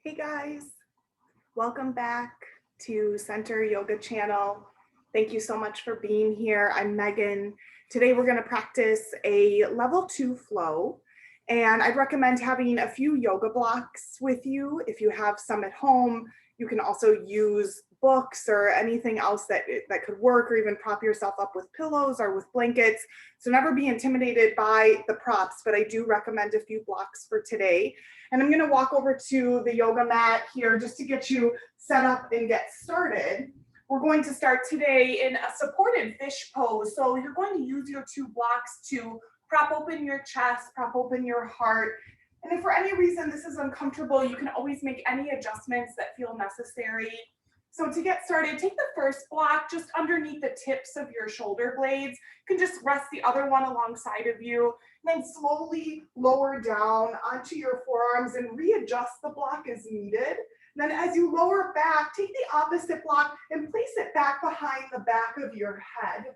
Hey guys, welcome back to Center Yoga Channel. Thank you so much for being here. I'm Megan. Today we're going to practice a level 2 flow, and I'd recommend having a few yoga blocks with you. If you have some at home, you can also use books or anything else that could work, or even prop yourself up with pillows or with blankets. So never be intimidated by the props, but I do recommend a few blocks for today. And I'm gonna walk over to the yoga mat here just to get you set up and get started. We're going to start today in a supported fish pose. So you're going to use your two blocks to prop open your chest, prop open your heart. And if for any reason this is uncomfortable, you can always make any adjustments that feel necessary. So to get started, take the first block just underneath the tips of your shoulder blades. You can just rest the other one alongside of you. And then slowly lower down onto your forearms and readjust the block as needed. And then as you lower back, take the opposite block and place it back behind the back of your head.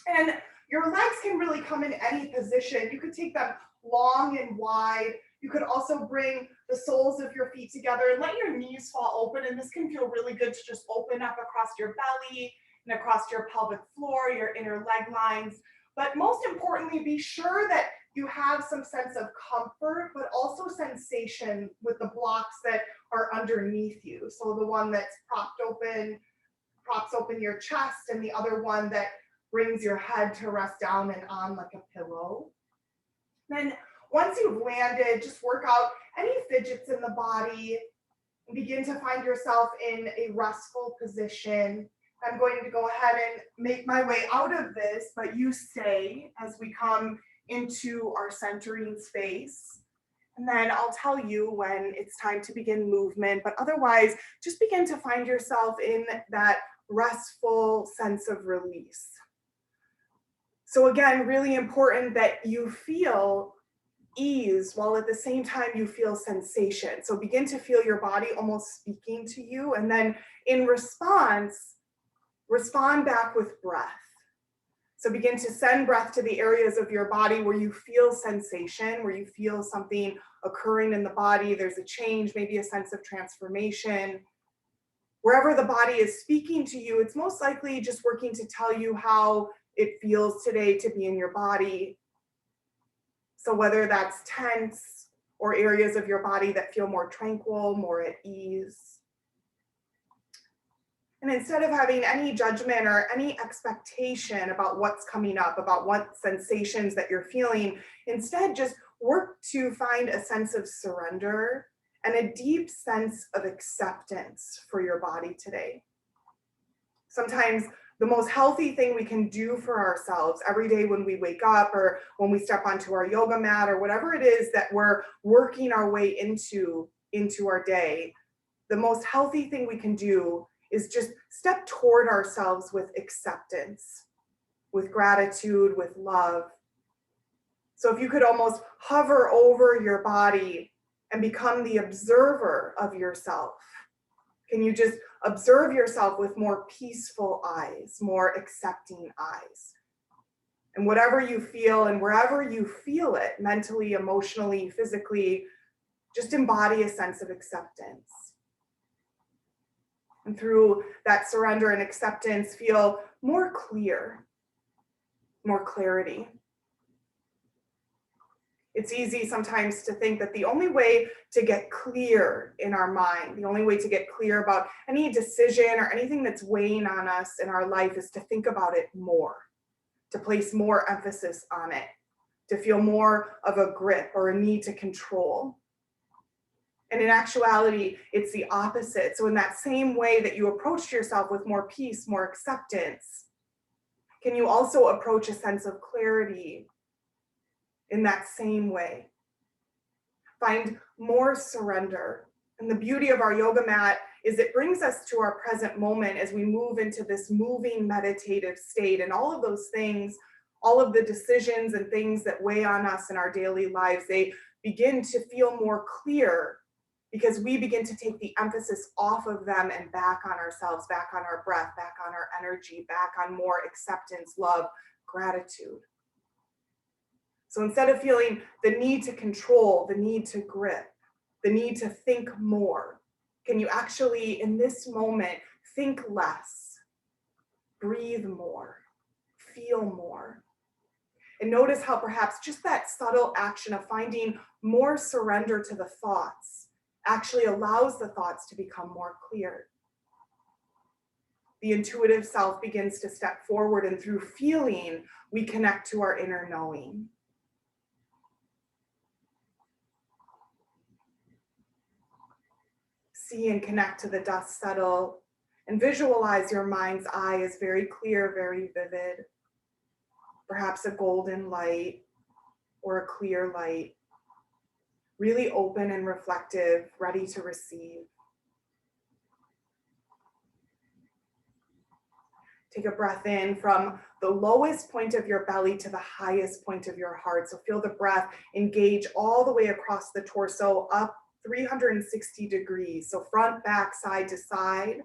And your legs can really come in any position. You could take them long and wide. You could also bring the soles of your feet together and let your knees fall open. And this can feel really good to just open up across your belly and across your pelvic floor, your inner leg lines. But most importantly, be sure that you have some sense of comfort, but also sensation with the blocks that are underneath you. So the one that's props open your chest, and the other one that brings your head to rest down and on like a pillow. Then once you've landed, just work out any fidgets in the body and begin to find yourself in a restful position. I'm going to go ahead and make my way out of this, but you stay as we come into our centering space. And then I'll tell you when it's time to begin movement, but otherwise just begin to find yourself in that restful sense of release. So again, really important that you feel ease while at the same time you feel sensation. So begin to feel your body almost speaking to you, and then in response, respond back with breath. So begin to send breath to the areas of your body where you feel sensation, where you feel something occurring in the body. There's a change, maybe a sense of transformation. Wherever the body is speaking to you, it's most likely just working to tell you how it feels today to be in your body. So whether that's tense or areas of your body that feel more tranquil, more at ease. And instead of having any judgment or any expectation about what's coming up, about what sensations that you're feeling, instead just work to find a sense of surrender and a deep sense of acceptance for your body today. Sometimes the most healthy thing we can do for ourselves every day when we wake up or when we step onto our yoga mat or whatever it is that we're working our way into our day, the most healthy thing we can do is just step toward ourselves with acceptance, with gratitude, with love. So if you could almost hover over your body and become the observer of yourself. Can you just observe yourself with more peaceful eyes, more accepting eyes? And whatever you feel and wherever you feel it, mentally, emotionally, physically, just embody a sense of acceptance. And through that surrender and acceptance, feel more clear, more clarity. It's easy sometimes to think that the only way to get clear in our mind, the only way to get clear about any decision or anything that's weighing on us in our life is to think about it more, to place more emphasis on it, to feel more of a grip or a need to control. And in actuality, it's the opposite. So in that same way that you approached yourself with more peace, more acceptance, can you also approach a sense of clarity in that same way? Find more surrender. And the beauty of our yoga mat is it brings us to our present moment as we move into this moving meditative state. And all of those things, all of the decisions and things that weigh on us in our daily lives, they begin to feel more clear because we begin to take the emphasis off of them and back on ourselves, back on our breath, back on our energy, back on more acceptance, love, gratitude. So instead of feeling the need to control, the need to grip, the need to think more? Can you actually, in this moment, think less, breathe more, feel more? And notice how perhaps just that subtle action of finding more surrender to the thoughts actually allows the thoughts to become more clear. The intuitive self begins to step forward, and through feeling, we connect to our inner knowing. See and connect to the dust settle, and visualize your mind's eye as very clear, very vivid. Perhaps a golden light or a clear light, really open and reflective, ready to receive. Take a breath in from the lowest point of your belly to the highest point of your heart. So feel the breath engage all the way across the torso, up 360 degrees. So front, back, side to side.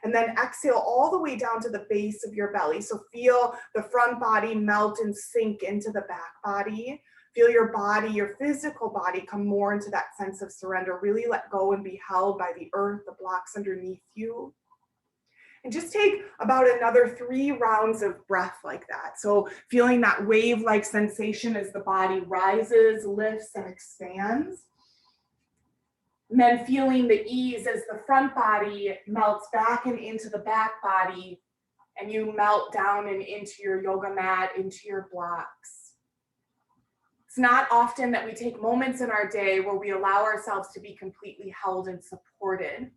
And then exhale all the way down to the base of your belly. So feel the front body melt and sink into the back body. Feel your body, your physical body, come more into that sense of surrender. Really let go and be held by the earth, the blocks underneath you. And just take about another 3 rounds of breath like that. So feeling that wave-like sensation as the body rises, lifts, and expands. And then feeling the ease as the front body melts back and into the back body, and you melt down and into your yoga mat, into your blocks. It's not often that we take moments in our day where we allow ourselves to be completely held and supported.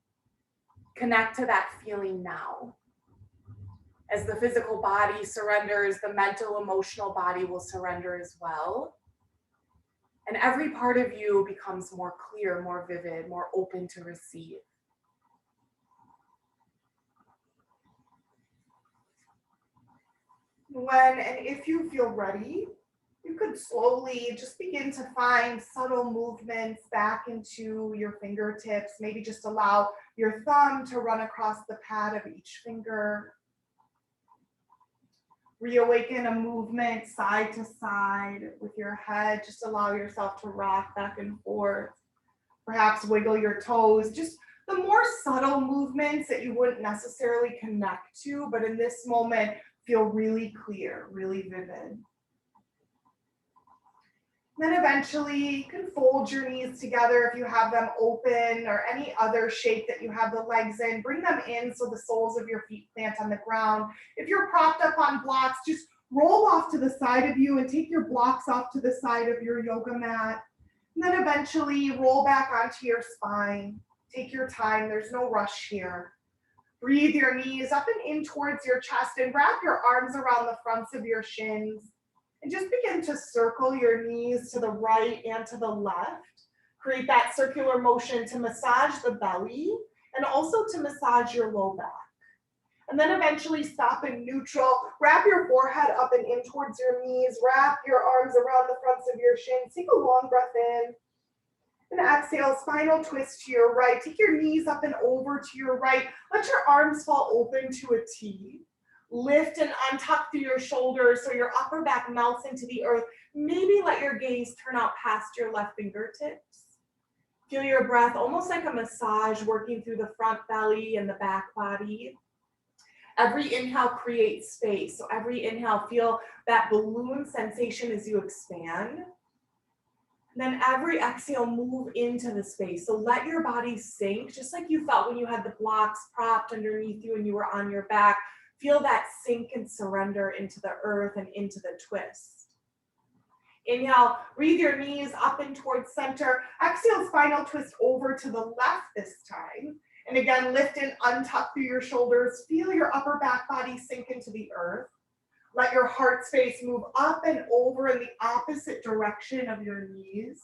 Connect to that feeling now. As the physical body surrenders, the mental, emotional body will surrender as well. And every part of you becomes more clear, more vivid, more open to receive. When and if you feel ready, you could slowly just begin to find subtle movements back into your fingertips. Maybe just allow your thumb to run across the pad of each finger. Reawaken a movement side to side with your head. Just allow yourself to rock back and forth. Perhaps wiggle your toes. Just the more subtle movements that you wouldn't necessarily connect to, but in this moment, feel really clear, really vivid. Then eventually you can fold your knees together if you have them open, or any other shape that you have the legs in. Bring them in so the soles of your feet plant on the ground. If you're propped up on blocks, just roll off to the side of you and take your blocks off to the side of your yoga mat. And then eventually roll back onto your spine. Take your time, there's no rush here. Breathe your knees up and in towards your chest, and wrap your arms around the fronts of your shins. And just begin to circle your knees to the right and to the left. Create that circular motion to massage the belly and also to massage your low back. And then eventually stop in neutral. Wrap your forehead up and in towards your knees. Wrap your arms around the fronts of your shins. Take a long breath in. And exhale, spinal twist to your right. Take your knees up and over to your right. Let your arms fall open to a T. Lift and untuck through your shoulders so your upper back melts into the earth. Maybe let your gaze turn out past your left fingertips. Feel your breath almost like a massage working through the front belly and the back body. Every inhale creates space. So every inhale, feel that balloon sensation as you expand. Then every exhale, move into the space. So let your body sink, just like you felt when you had the blocks propped underneath you and you were on your back. Feel that sink and surrender into the earth and into the twist. Inhale, breathe your knees up and towards center. Exhale, spinal twist over to the left this time. And again, lift and untuck through your shoulders. Feel your upper back body sink into the earth. Let your heart space move up and over in the opposite direction of your knees.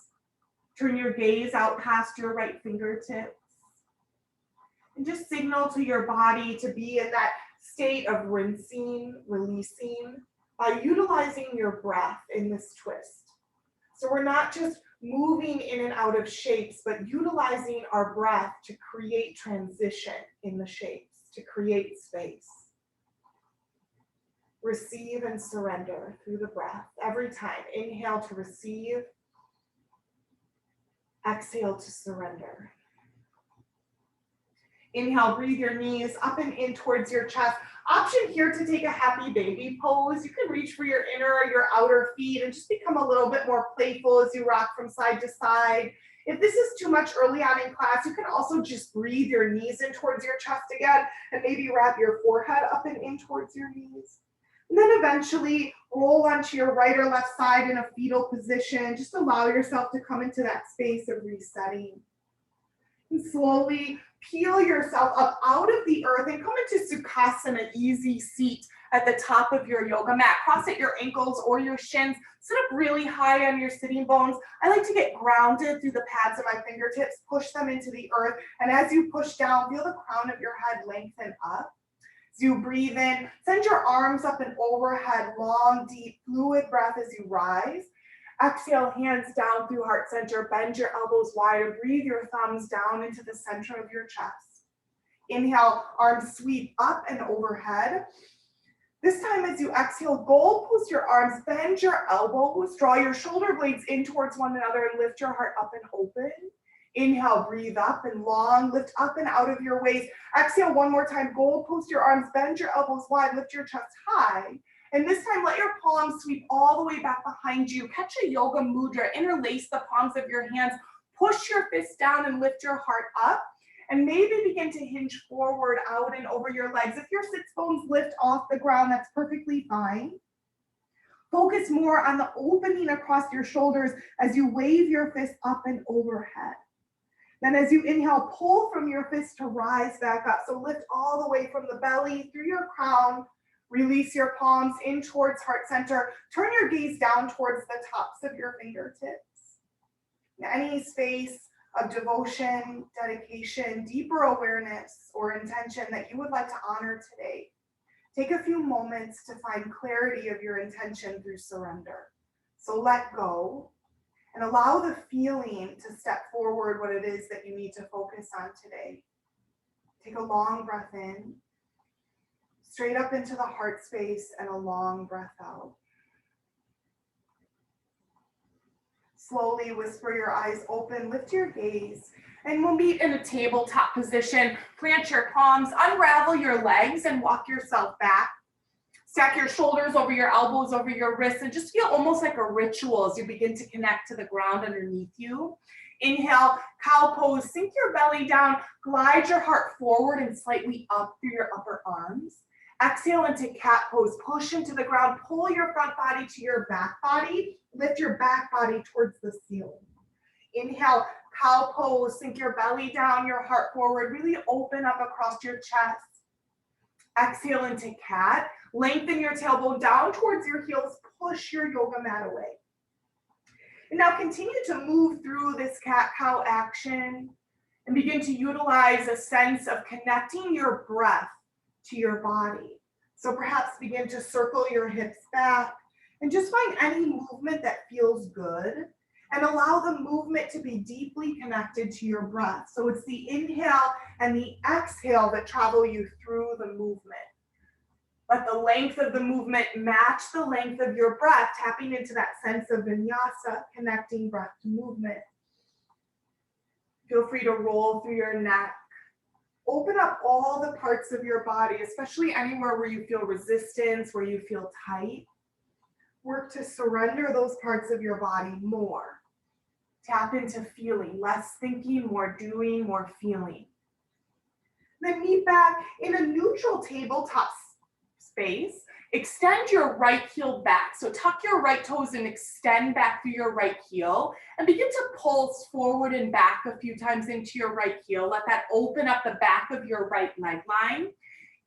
Turn your gaze out past your right fingertips. And just signal to your body to be in that state of rinsing, releasing, by utilizing your breath in this twist. So we're not just moving in and out of shapes, but utilizing our breath to create transition in the shapes, to create space. Receive and surrender through the breath every time. Inhale to receive. Exhale to surrender. Inhale, breathe your knees up and in towards your chest. Option here to take a happy baby pose. You can reach for your inner or your outer feet and just become a little bit more playful as you rock from side to side. If this is too much early on in class, you can also just breathe your knees in towards your chest again and maybe wrap your forehead up and in towards your knees. And then eventually roll onto your right or left side in a fetal position. Just allow yourself to come into that space of resetting. And slowly peel yourself up out of the earth and come into Sukhasana, easy seat at the top of your yoga mat. Cross at your ankles or your shins. Sit up really high on your sitting bones. I like to get grounded through the pads of my fingertips, push them into the earth. And as you push down, feel the crown of your head lengthen up. As you breathe in, send your arms up and overhead, long, deep, fluid breath as you rise. Exhale, hands down through heart center, bend your elbows wide, breathe your thumbs down into the center of your chest. Inhale, arms sweep up and overhead. This time as you exhale, goal post your arms, bend your elbows, draw your shoulder blades in towards one another and lift your heart up and open. Inhale, breathe up and long, lift up and out of your waist. Exhale one more time, goal post your arms, bend your elbows wide, lift your chest high. And this time, let your palms sweep all the way back behind you. Catch a yoga mudra, interlace the palms of your hands, push your fists down and lift your heart up. And maybe begin to hinge forward, out and over your legs. If your sits bones lift off the ground, that's perfectly fine. Focus more on the opening across your shoulders as you wave your fists up and overhead. Then as you inhale, pull from your fists to rise back up. So lift all the way from the belly through your crown. Release your palms in towards heart center. Turn your gaze down towards the tops of your fingertips. Any space of devotion, dedication, deeper awareness, or intention that you would like to honor today, take a few moments to find clarity of your intention through surrender. So let go and allow the feeling to step forward what it is that you need to focus on today. Take a long breath in, straight up into the heart space, and a long breath out. Slowly whisper your eyes open, lift your gaze, and we'll meet in a tabletop position. Plant your palms, unravel your legs, and walk yourself back. Stack your shoulders over your elbows, over your wrists, and just feel almost like a ritual as you begin to connect to the ground underneath you. Inhale, cow pose, sink your belly down, glide your heart forward and slightly up through your upper arms. Exhale into cat pose, push into the ground, pull your front body to your back body, lift your back body towards the ceiling. Inhale, cow pose, sink your belly down, your heart forward, really open up across your chest. Exhale into cat, lengthen your tailbone down towards your heels, push your yoga mat away. And now continue to move through this cat-cow action and begin to utilize a sense of connecting your breath to your body. So perhaps begin to circle your hips back and just find any movement that feels good and allow the movement to be deeply connected to your breath. So it's the inhale and the exhale that travel you through the movement. Let the length of the movement match the length of your breath, tapping into that sense of vinyasa, connecting breath to movement. Feel free to roll through your neck. Open up all the parts of your body, especially anywhere where you feel resistance, where you feel tight. Work to surrender those parts of your body more. Tap into feeling, less thinking, more doing, more feeling. Then meet back in a neutral tabletop space. Extend your right heel back. So tuck your right toes and extend back through your right heel and begin to pulse forward and back a few times into your right heel. Let that open up the back of your right leg line.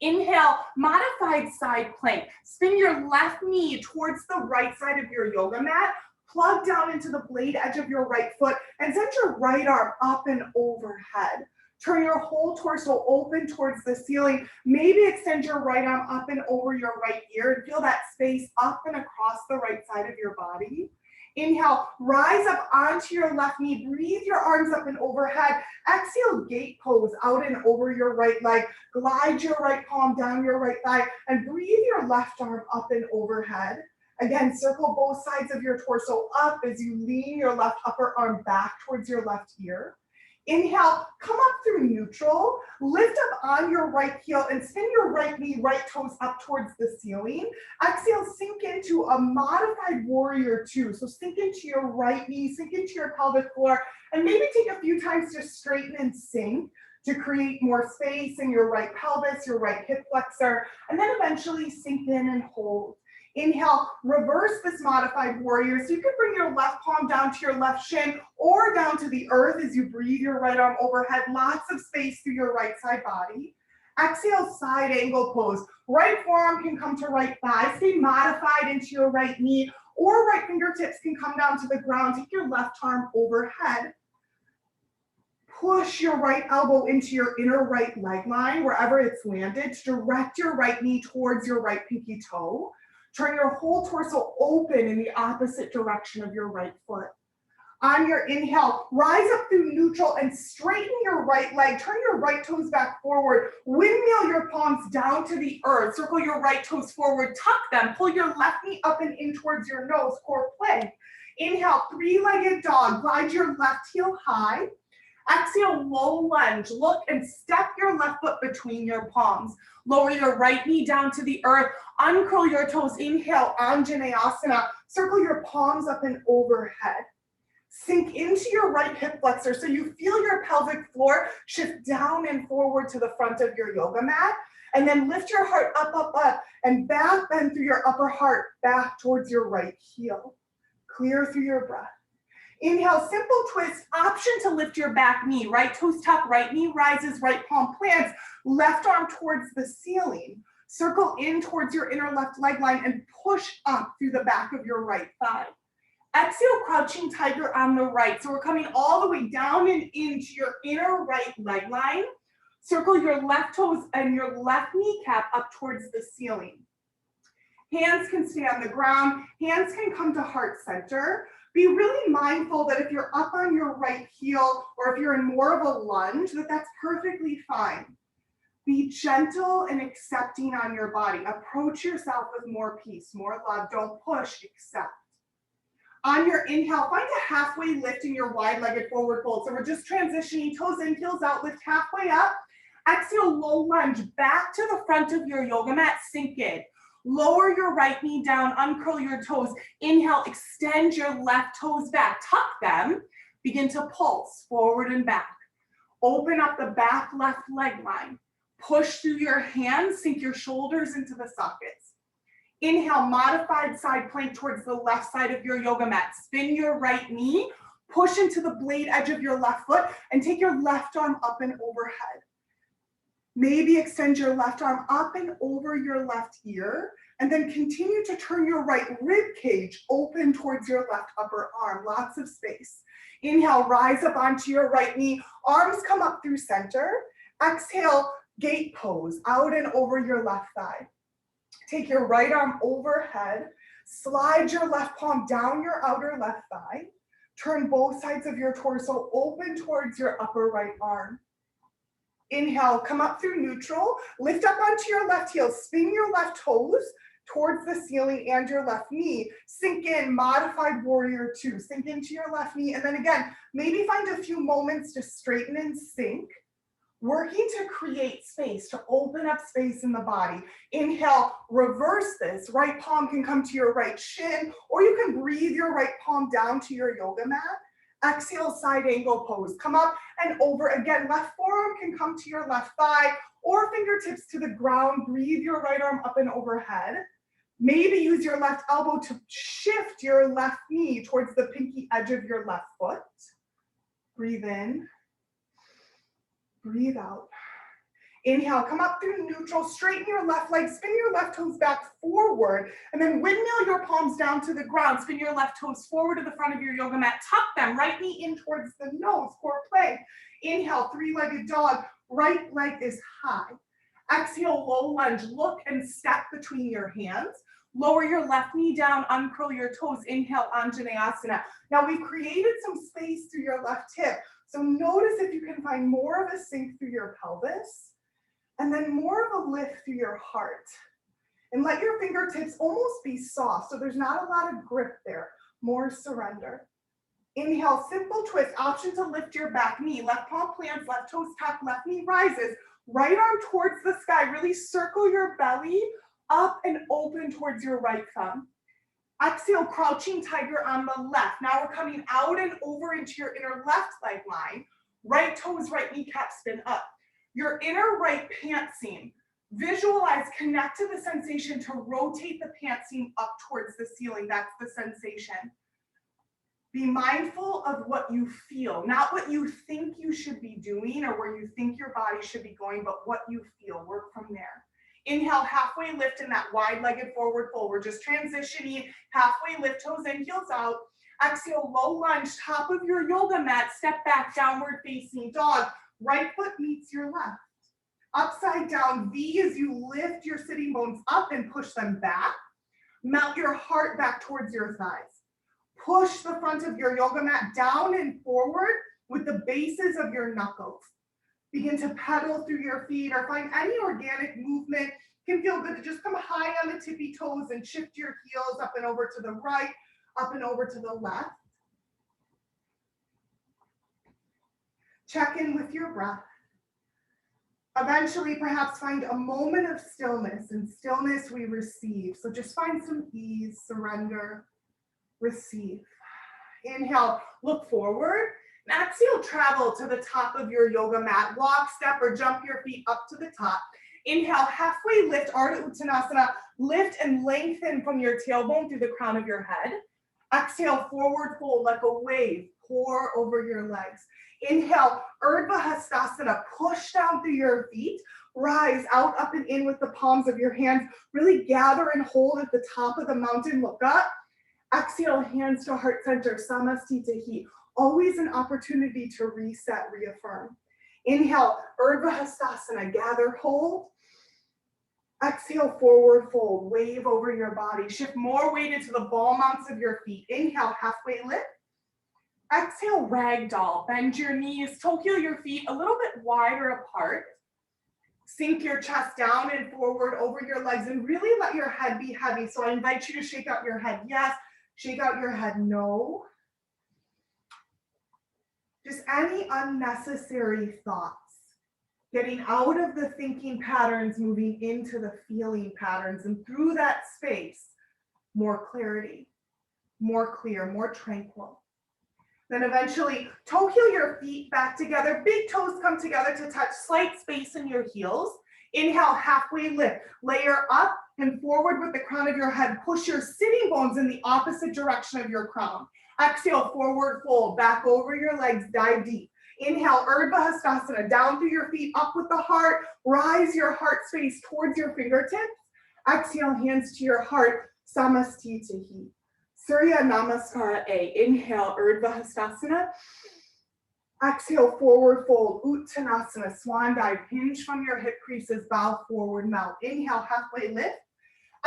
Inhale, modified side plank. Spin your left knee towards the right side of your yoga mat. Plug down into the blade edge of your right foot and send your right arm up and overhead. Turn your whole torso open towards the ceiling. Maybe extend your right arm up and over your right ear and feel that space up and across the right side of your body. Inhale, rise up onto your left knee. Breathe your arms up and overhead. Exhale, gate pose out and over your right leg. Glide your right palm down your right thigh and breathe your left arm up and overhead. Again, circle both sides of your torso up as you lean your left upper arm back towards your left ear. Inhale, come up through neutral, lift up on your right heel and spin your right knee, right toes up towards the ceiling. Exhale, sink into a modified warrior two. So sink into your right knee, sink into your pelvic floor, and maybe take a few times to straighten and sink to create more space in your right pelvis, your right hip flexor, and then eventually sink in and hold. Inhale, reverse this modified warrior. So you can bring your left palm down to your left shin or down to the earth as you breathe your right arm overhead. Lots of space through your right side body. Exhale, side angle pose. Right forearm can come to right thigh. Stay modified into your right knee, or right fingertips can come down to the ground. Take your left arm overhead. Push your right elbow into your inner right leg line, wherever it's landed, to direct your right knee towards your right pinky toe. Turn your whole torso open in the opposite direction of your right foot. On your inhale, rise up through neutral and straighten your right leg. Turn your right toes back forward. Windmill your palms down to the earth. Circle your right toes forward. Tuck them. Pull your left knee up and in towards your nose. Core plank. Inhale, three-legged dog. Glide your left heel high. Exhale, low lunge. Look and step your left foot between your palms. Lower your right knee down to the earth. Uncurl your toes. Inhale, Anjaneyasana. Circle your palms up and overhead. Sink into your right hip flexor so you feel your pelvic floor shift down and forward to the front of your yoga mat. And then lift your heart up, up, up, and back bend through your upper heart back towards your right heel. Clear through your breath. Inhale, simple twist, option to lift your back knee. Right toes tuck, right knee rises, right palm plants, left arm towards the ceiling. Circle in towards your inner left leg line and push up through the back of your right thigh. Exhale, crouching tiger on the right. So we're coming all the way down and into your inner right leg line. Circle your left toes and your left kneecap up towards the ceiling. Hands can stay on the ground. Hands can come to heart center. Be really mindful that if you're up on your right heel or if you're in more of a lunge, that's perfectly fine. Be gentle and accepting on your body. Approach yourself with more peace, more love. Don't push, accept. On your inhale, find a halfway lift in your wide-legged forward fold. So we're just transitioning, toes in, heels out, lift halfway up. Exhale, low lunge, back to the front of your yoga mat, sink in. Lower your right knee down, uncurl your toes. Inhale, extend your left toes back, tuck them. Begin to pulse forward and back. Open up the back left leg line. Push through your hands, sink your shoulders into the sockets. Inhale, modified side plank towards the left side of your yoga mat. Spin your right knee, push into the blade edge of your left foot, and take your left arm up and overhead. Maybe extend your left arm up and over your left ear, and then continue to turn your right rib cage open towards your left upper arm. Lots of space. Inhale, rise up onto your right knee. Arms come up through center. Exhale, gate pose, out and over your left thigh. Take your right arm overhead. Slide your left palm down your outer left thigh. Turn both sides of your torso open towards your upper right arm. Inhale, come up through neutral, lift up onto your left heel, spin your left toes towards the ceiling and your left knee. Sink in, modified warrior two. Sink into your left knee, and then again, maybe find a few moments to straighten and sink, working to create space, to open up space in the body. Inhale, reverse this. Right palm can come to your right shin, or you can breathe your right palm down to your yoga mat. Exhale, side angle pose. Come up and over again. Left forearm can come to your left thigh or fingertips to the ground. Breathe your right arm up and overhead. Maybe use your left elbow to shift your left knee towards the pinky edge of your left foot. Breathe in. Breathe out. Inhale, come up through neutral, straighten your left leg, spin your left toes back forward, and then windmill your palms down to the ground. Spin your left toes forward to the front of your yoga mat. Tuck them, right knee in towards the nose, core plank. Inhale, three-legged dog, right leg is high. Exhale, low lunge, look and step between your hands. Lower your left knee down, uncurl your toes. Inhale, Anjaneyasana. Now we've created some space through your left hip. So notice if you can find more of a sink through your pelvis, and then more of a lift through your heart. And let your fingertips almost be soft, so there's not a lot of grip there, more surrender. Inhale, simple twist, option to lift your back knee, left palm plants, left toes tuck, left knee rises, right arm towards the sky, really circle your belly up and open towards your right thumb. Exhale, crouching tiger on the left. Now we're coming out and over into your inner left leg line, right toes, right kneecap spin up. Your inner right pant seam, visualize, connect to the sensation to rotate the pant seam up towards the ceiling. That's the sensation. Be mindful of what you feel, not what you think you should be doing or where you think your body should be going, but what you feel. Work from there. Inhale, halfway lift in that wide-legged forward fold. We're just transitioning, halfway lift, toes in, heels out. Exhale, low lunge, top of your yoga mat, step back, downward facing dog. Right foot meets your left. Upside down V as you lift your sitting bones up and push them back. Mount your heart back towards your thighs. Push the front of your yoga mat down and forward with the bases of your knuckles. Begin to pedal through your feet or find any organic movement. It can feel good to just come high on the tippy toes and shift your heels up and over to the right, up and over to the left. Check in with your breath. Eventually, perhaps find a moment of stillness. In stillness, we receive. So just find some ease, surrender, receive. Inhale, look forward. And exhale, travel to the top of your yoga mat. Walk, step, or jump your feet up to the top. Inhale, halfway lift, Ardha Uttanasana. Lift and lengthen from your tailbone through the crown of your head. Exhale, forward fold like a wave. Pour over your legs. Inhale, Urdhva Hastasana. Push down through your feet. Rise out, up, and in with the palms of your hands. Really gather and hold at the top of the mountain. Look up. Exhale, hands to heart center. Samastita. Always an opportunity to reset, reaffirm. Inhale, Urdhva Hastasana. Gather, hold. Exhale, forward fold. Wave over your body. Shift more weight into the ball mounts of your feet. Inhale, halfway lift. Exhale, ragdoll. Bend your knees, toe heel your feet a little bit wider apart. Sink your chest down and forward over your legs and really let your head be heavy. So I invite you to shake out your head yes, shake out your head no. Just any unnecessary thoughts. Getting out of the thinking patterns, moving into the feeling patterns, and through that space, more clarity, more clear, more tranquil. Then eventually, toe heel your feet back together. Big toes come together to touch slight space in your heels. Inhale, halfway lift. Layer up and forward with the crown of your head. Push your sitting bones in the opposite direction of your crown. Exhale, forward fold. Back over your legs, dive deep. Inhale, Urdhva Hastasana. Down through your feet, up with the heart. Rise your heart space towards your fingertips. Exhale, hands to your heart. Samastita. Surya Namaskara A. Inhale, Urdhva Hastasana. Exhale, forward fold, Uttanasana, swan dive. Hinge from your hip creases, bow forward, melt. Inhale, halfway lift.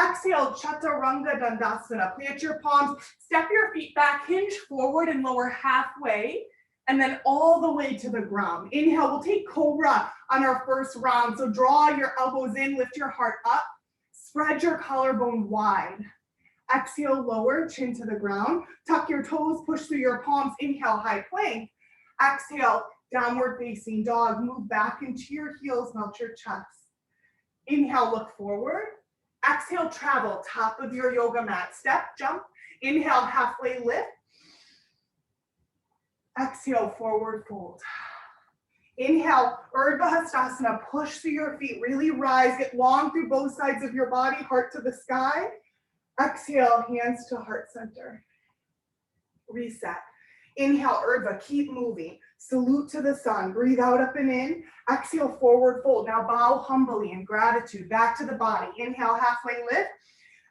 Exhale, Chaturanga Dandasana. Plant your palms, step your feet back, hinge forward and lower halfway, and then all the way to the ground. Inhale, we'll take Cobra on our first round. So draw your elbows in, lift your heart up, spread your collarbone wide. Exhale, lower, chin to the ground. Tuck your toes, push through your palms. Inhale, high plank. Exhale, downward facing dog. Move back into your heels, melt your chest. Inhale, look forward. Exhale, travel, top of your yoga mat. Step, jump. Inhale, halfway lift. Exhale, forward fold. Inhale, Urdhva Hastasana. Push through your feet, really rise. Get long through both sides of your body, heart to the sky. Exhale, hands to heart center. Reset. Inhale, Urdhva, keep moving. Salute to the sun. Breathe out, up and in. Exhale, forward fold. Now bow humbly in gratitude. Back to the body. Inhale, halfway lift.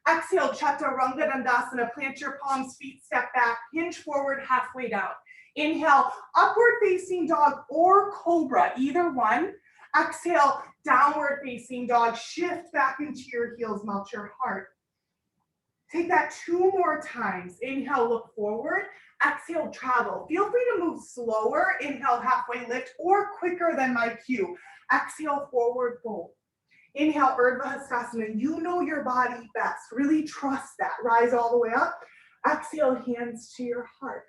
Exhale, Chaturanga Dandasana. Plant your palms, feet step back. Hinge forward, halfway down. Inhale, upward facing dog or cobra, either one. Exhale, downward facing dog. Shift back into your heels, melt your heart. Take that 2 more times. Inhale, look forward. Exhale, travel. Feel free to move slower. Inhale, halfway lift, or quicker than my cue. Exhale, forward fold. Inhale, Urdhva Hastasana. You know your body best. Really trust that. Rise all the way up. Exhale, hands to your heart.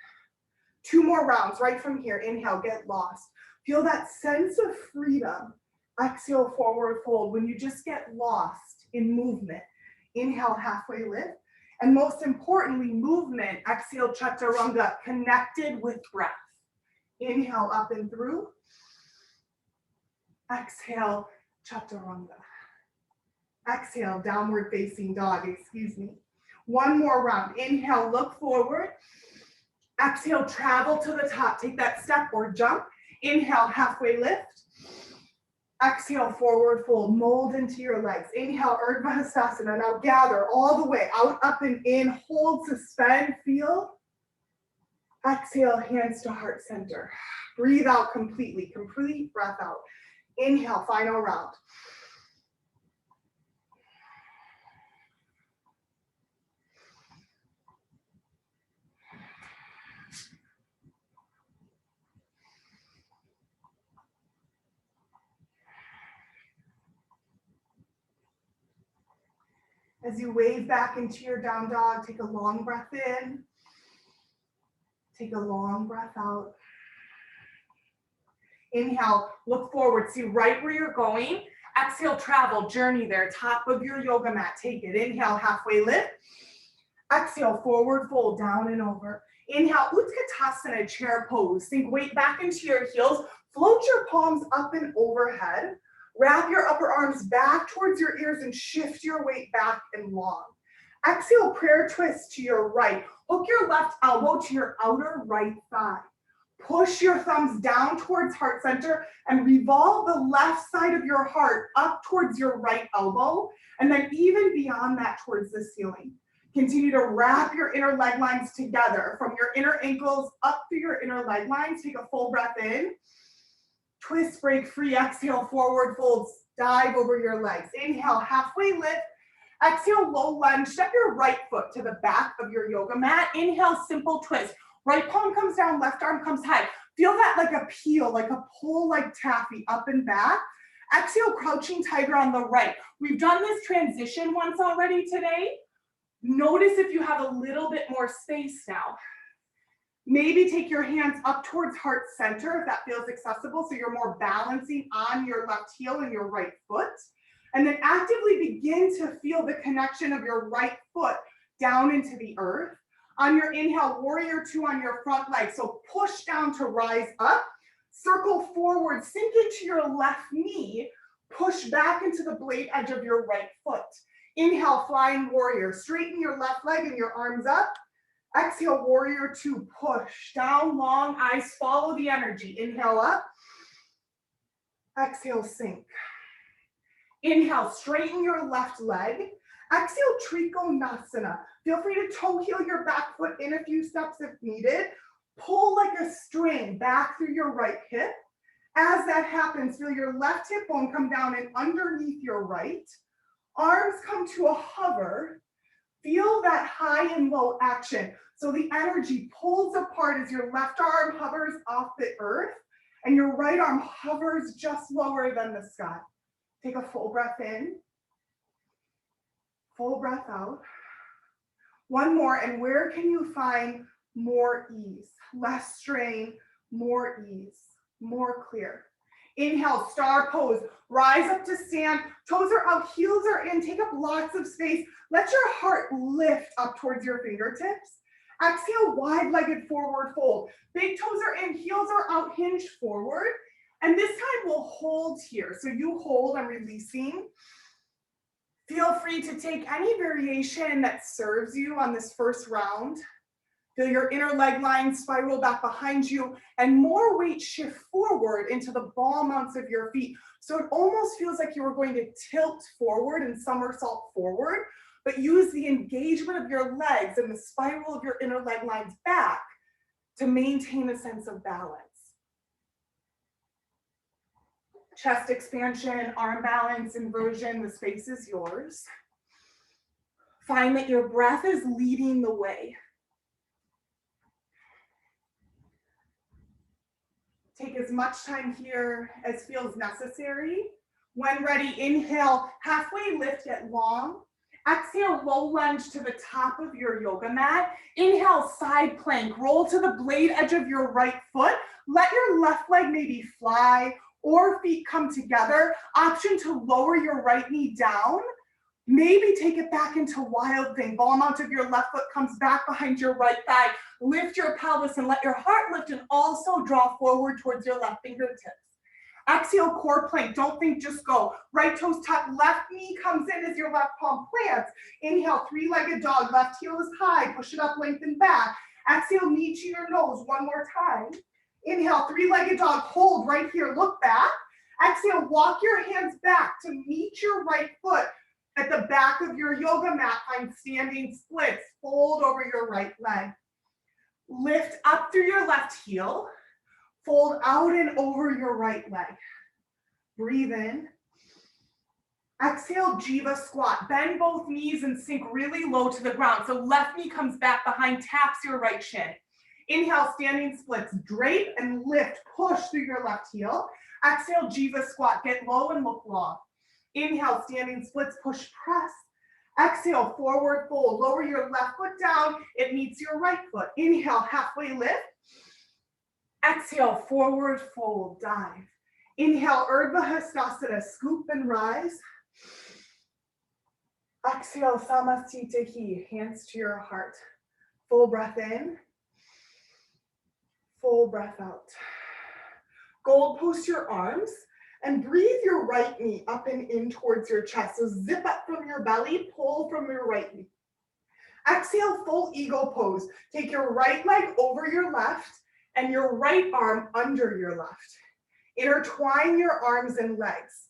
2 more rounds right from here. Inhale, get lost. Feel that sense of freedom. Exhale, forward fold. When you just get lost in movement, inhale, halfway lift. And most importantly, movement. Exhale, Chaturanga, connected with breath. Inhale, up and through. Exhale, Chaturanga. Exhale, downward facing dog, excuse me. 1 more round. Inhale, look forward. Exhale, travel to the top. Take that step or jump. Inhale, halfway lift. Exhale, forward fold. Mold into your legs. Inhale, Urdhva Hastasana. Now gather all the way out, up and in. Hold, suspend, feel. Exhale, hands to heart center. Breathe out completely. Complete breath out. Inhale, final round. As you wave back into your down dog, take a long breath in. Take a long breath out. Inhale, look forward, see right where you're going. Exhale, travel, journey there, top of your yoga mat, take it. Inhale, halfway lift. Exhale, forward fold, down and over. Inhale, Utkatasana, chair pose. Sink weight back into your heels. Float your palms up and overhead. Wrap your upper arms back towards your ears and shift your weight back and long. Exhale, prayer twist to your right. Hook your left elbow to your outer right thigh. Push your thumbs down towards heart center and revolve the left side of your heart up towards your right elbow, and then even beyond that towards the ceiling. Continue to wrap your inner leg lines together from your inner ankles up through your inner leg lines. Take a full breath in. Twist, break free. Exhale, forward folds. Dive over your legs. Inhale, halfway lift. Exhale, low lunge. Step your right foot to the back of your yoga mat. Inhale, simple twist. Right palm comes down, left arm comes high. Feel that like a peel, like a pull, like taffy, up and back. Exhale, crouching tiger on the right. We've done this transition once already today. Notice if you have a little bit more space now. Maybe take your hands up towards heart center if that feels accessible, so you're more balancing on your left heel and your right foot. And then actively begin to feel the connection of your right foot down into the earth. On your inhale, warrior 2 on your front leg. So push down to rise up, circle forward, sink into your left knee, push back into the blade edge of your right foot. Inhale, flying warrior. Straighten your left leg and your arms up. Exhale, warrior 2, push. Down, long, eyes follow the energy. Inhale up. Exhale, sink. Inhale, straighten your left leg. Exhale, Trikonasana. Feel free to toe heel your back foot in a few steps if needed. Pull like a string back through your right hip. As that happens, feel your left hip bone come down and underneath your right. Arms come to a hover. Feel that high and low action. So the energy pulls apart as your left arm hovers off the earth and your right arm hovers just lower than the sky. Take a full breath in. Full breath out. 1 more, and where can you find more ease? Less strain, more ease, more clear. Inhale, star pose. Rise up to stand. Toes are out, heels are in. Take up lots of space. Let your heart lift up towards your fingertips. Exhale, wide-legged forward fold. Big toes are in, heels are out, hinge forward. And this time we'll hold here. So you hold, I'm releasing. Feel free to take any variation that serves you on this first round. Feel your inner leg line spiral back behind you and more weight shift forward into the ball mounts of your feet. So it almost feels like you were going to tilt forward and somersault forward, but use the engagement of your legs and the spiral of your inner leg lines back to maintain a sense of balance. Chest expansion, arm balance, inversion, the space is yours. Find that your breath is leading the way. Take as much time here as feels necessary. When ready, inhale, halfway lift, get long. Exhale, low lunge to the top of your yoga mat. Inhale, side plank, roll to the blade edge of your right foot. Let your left leg maybe fly or feet come together. Option to lower your right knee down. Maybe take it back into wild thing. Ball out of your left foot comes back behind your right thigh. Lift your pelvis and let your heart lift and also draw forward towards your left fingertips. Exhale, core plank. Don't think, just go. Right toes tuck, left knee comes in as your left palm plants. Inhale, three-legged dog. Left heel is high. Push it up, lengthen back. Exhale, knee to your nose. One more time. Inhale, three-legged dog. Hold right here. Look back. Exhale, walk your hands back to meet your right foot at the back of your yoga mat. Find standing splits. Fold over your right leg. Lift up through your left heel. Fold out and over your right leg. Breathe in. Exhale, Jiva squat. Bend both knees and sink really low to the ground. So left knee comes back behind, taps your right shin. Inhale, standing splits. Drape and lift. Push through your left heel. Exhale, Jiva squat. Get low and look long. Inhale, standing splits. Push, press. Exhale, forward fold. Lower your left foot down. It meets your right foot. Inhale, halfway lift. Exhale, forward fold, dive. Inhale, Urdhva Hastasana, scoop and rise. Exhale, Samastitihi, hands to your heart. Full breath in, full breath out. Gold post your arms and breathe your right knee up and in towards your chest. So zip up from your belly, pull from your right knee. Exhale, full eagle pose. Take your right leg over your left and your right arm under your left. Intertwine your arms and legs.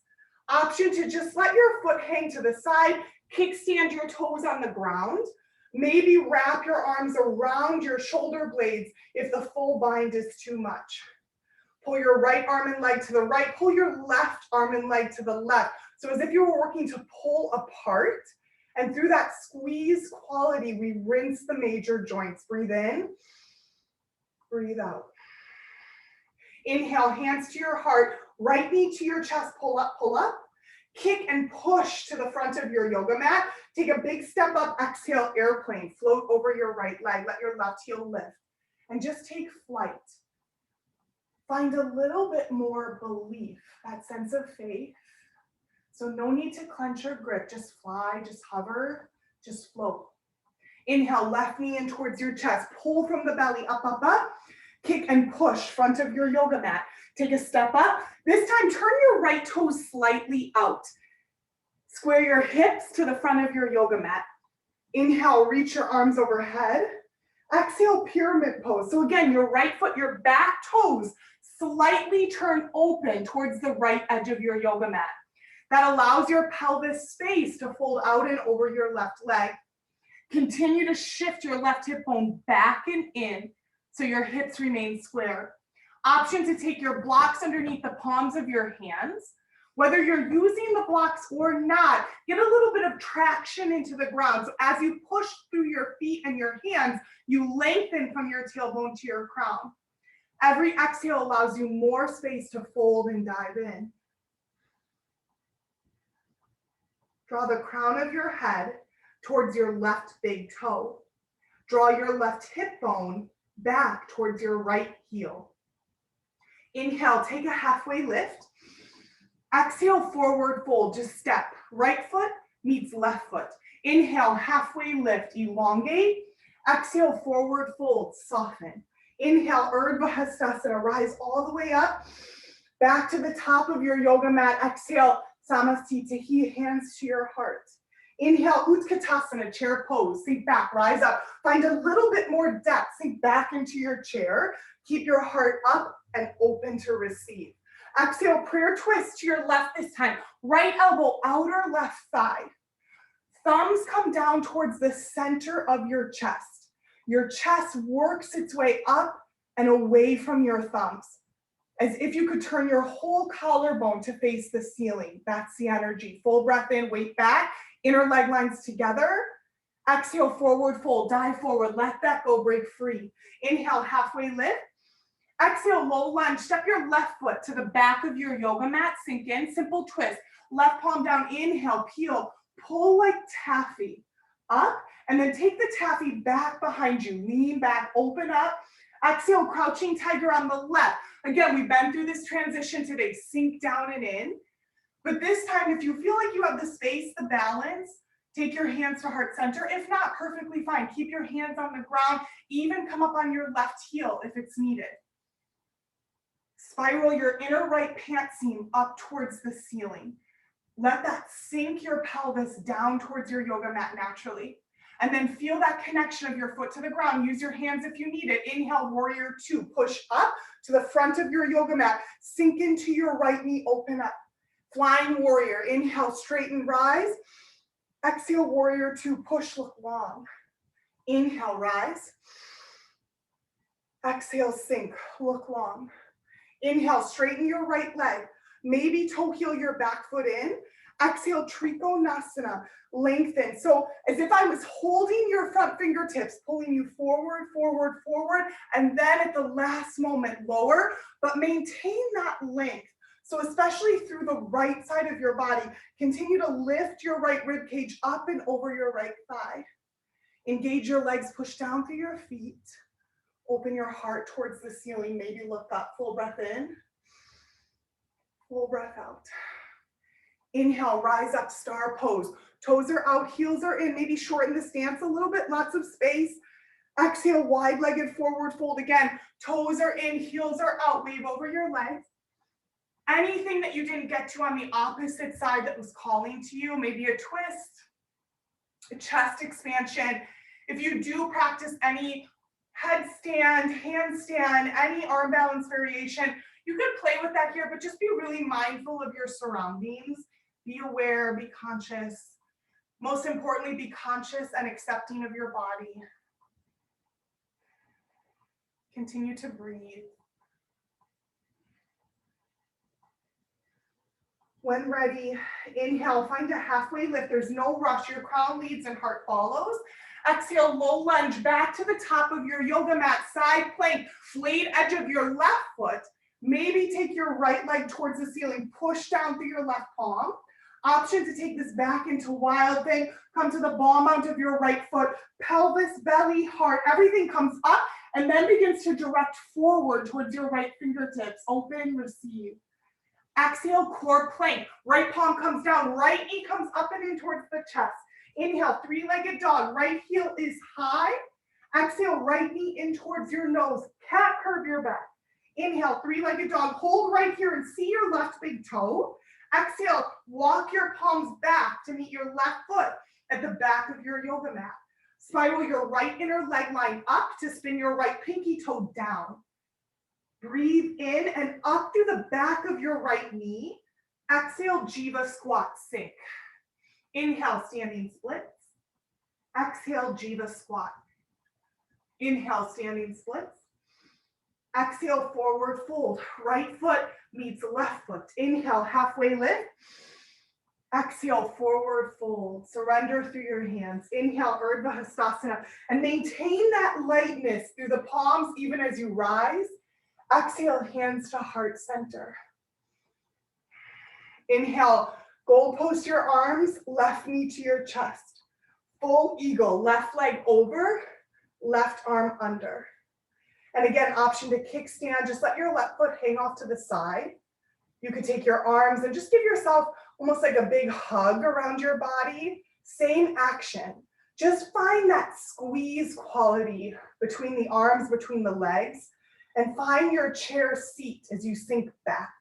Option to just let your foot hang to the side, kickstand your toes on the ground. Maybe wrap your arms around your shoulder blades if the full bind is too much. Pull your right arm and leg to the right, pull your left arm and leg to the left. So as if you were working to pull apart, and through that squeeze quality, we rinse the major joints. Breathe in. Breathe out. Inhale, hands to your heart, right knee to your chest, pull up, kick and push to the front of your yoga mat. Take a big step up, exhale, airplane, float over your right leg, let your left heel lift, and just take flight. Find a little bit more belief, that sense of faith. So no need to clench or grip, just fly, just hover, just float. Inhale, left knee in towards your chest, pull from the belly, up, kick and push, front of your yoga mat. Take a step up. This time, turn your right toes slightly out. Square your hips to the front of your yoga mat. Inhale, reach your arms overhead. Exhale, pyramid pose. So again, your right foot, your back toes slightly turn open towards the right edge of your yoga mat. That allows your pelvis space to fold out and over your left leg. Continue to shift your left hip bone back and in so your hips remain square. Option to take your blocks underneath the palms of your hands. Whether you're using the blocks or not, get a little bit of traction into the ground. So as you push through your feet and your hands, you lengthen from your tailbone to your crown. Every exhale allows you more space to fold and dive in. Draw the crown of your head towards your left big toe. Draw your left hip bone back towards your right heel. Inhale, take a halfway lift. Exhale, forward fold, just step. Right foot meets left foot. Inhale, halfway lift, elongate. Exhale, forward fold, soften. Inhale, Urdhva Hastasana, rise all the way up, back to the top of your yoga mat. Exhale, Samastitihi, hands to your heart. Inhale, Utkatasana, chair pose, sink back, rise up. Find a little bit more depth, sink back into your chair. Keep your heart up and open to receive. Exhale, prayer twist to your left this time. Right elbow, outer left thigh. Thumbs come down towards the center of your chest. Your chest works its way up and away from your thumbs, as if you could turn your whole collarbone to face the ceiling. That's the energy. Full breath in, weight back, inner leg lines together. Exhale, forward fold, dive forward, let that go, break free. Inhale, halfway lift. Exhale, low lunge. Step your left foot to the back of your yoga mat. Sink in, simple twist. Left palm down, inhale, peel, pull like taffy. Up, and then take the taffy back behind you. Lean back, open up. Exhale, crouching tiger on the left. Again, we've been through this transition today. Sink down and in. But this time, if you feel like you have the space, the balance, take your hands to heart center. If not, perfectly fine. Keep your hands on the ground. Even come up on your left heel if it's needed. Spiral your inner right pant seam up towards the ceiling. Let that sink your pelvis down towards your yoga mat naturally. And then feel that connection of your foot to the ground. Use your hands if you need it. Inhale, warrior two. Push up to the front of your yoga mat. Sink into your right knee, open up. Flying warrior. Inhale, straighten, rise. Exhale, warrior two. Push, look long. Inhale, rise. Exhale, sink, look long. Inhale, straighten your right leg. Maybe toe heel your back foot in. Exhale, Trikonasana, lengthen. So as if I was holding your front fingertips, pulling you forward, forward, forward, and then at the last moment, lower, but maintain that length. So especially through the right side of your body, continue to lift your right rib cage up and over your right thigh. Engage your legs, push down through your feet. Open your heart towards the ceiling, maybe look up, full breath in, full breath out. Inhale, rise up, star pose. Toes are out, heels are in, maybe shorten the stance a little bit, lots of space. Exhale, wide-legged forward fold again. Toes are in, heels are out, wave over your legs. Anything that you didn't get to on the opposite side that was calling to you, maybe a twist, a chest expansion. If you do practice any headstand, handstand, any arm balance variation, you could play with that here, but just be really mindful of your surroundings. Be aware, be conscious. Most importantly, be conscious and accepting of your body. Continue to breathe. When ready, inhale, find a halfway lift. There's no rush. Your crown leads and heart follows. Exhale, low lunge back to the top of your yoga mat, side plank, flayed edge of your left foot. Maybe take your right leg towards the ceiling, push down through your left palm. Option to take this back into wild thing. Come to the ball mount of your right foot, pelvis, belly, heart, everything comes up and then begins to direct forward towards your right fingertips. Open, receive. Exhale, core plank. Right palm comes down, right knee comes up and in towards the chest. Inhale, three-legged dog. Right heel is high. Exhale, right knee in towards your nose. Cat curve your back. Inhale, three-legged dog. Hold right here and see your left big toe. Exhale, walk your palms back to meet your left foot at the back of your yoga mat. Spiral your right inner leg line up to spin your right pinky toe down. Breathe in and up through the back of your right knee. Exhale, Jiva squat, sink. Inhale, standing splits. Exhale, Jiva squat. Inhale, standing splits. Exhale, forward fold. Right foot meets left foot. Inhale, halfway lift. Exhale, forward fold. Surrender through your hands. Inhale, Urdhva Hastasana. And maintain that lightness through the palms even as you rise. Exhale, hands to heart center. Inhale, goal post your arms, left knee to your chest. Full eagle, left leg over, left arm under. And again, option to kickstand, just let your left foot hang off to the side. You could take your arms and just give yourself almost like a big hug around your body. Same action. Just find that squeeze quality between the arms, between the legs, and find your chair seat as you sink back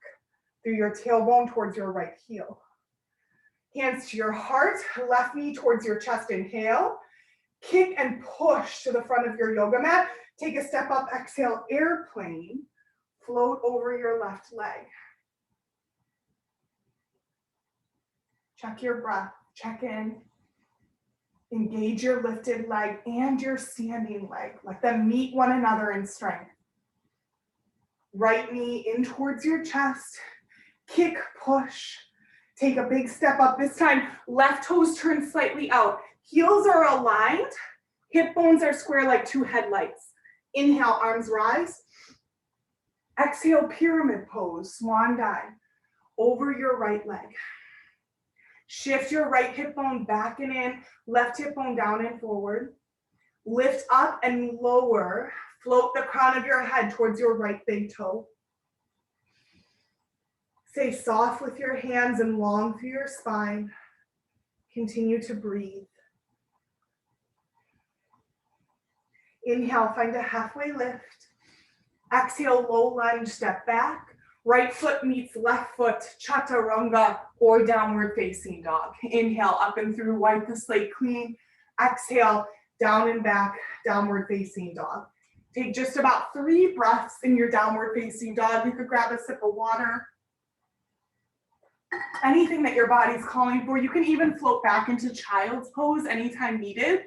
through your tailbone towards your right heel. Hands to your heart, left knee towards your chest, inhale. Kick and push to the front of your yoga mat. Take a step up, exhale, airplane. Float over your left leg. Check your breath, check in. Engage your lifted leg and your standing leg. Let them meet one another in strength. Right knee in towards your chest. Kick, push. Take a big step up. This time, left toes turn slightly out. Heels are aligned. Hip bones are square like two headlights. Inhale, arms rise. Exhale, pyramid pose, swan dive, over your right leg. Shift your right hip bone back and in, left hip bone down and forward. Lift up and lower, float the crown of your head towards your right big toe. Stay soft with your hands and long through your spine. Continue to breathe. Inhale, find a halfway lift. Exhale, low lunge, step back. Right foot meets left foot, chaturanga, or downward facing dog. Inhale, up and through, wipe the slate clean. Exhale, down and back, downward facing dog. Take just about 3 breaths in your downward facing dog. You could grab a sip of water. Anything that your body's calling for. You can even float back into child's pose anytime needed.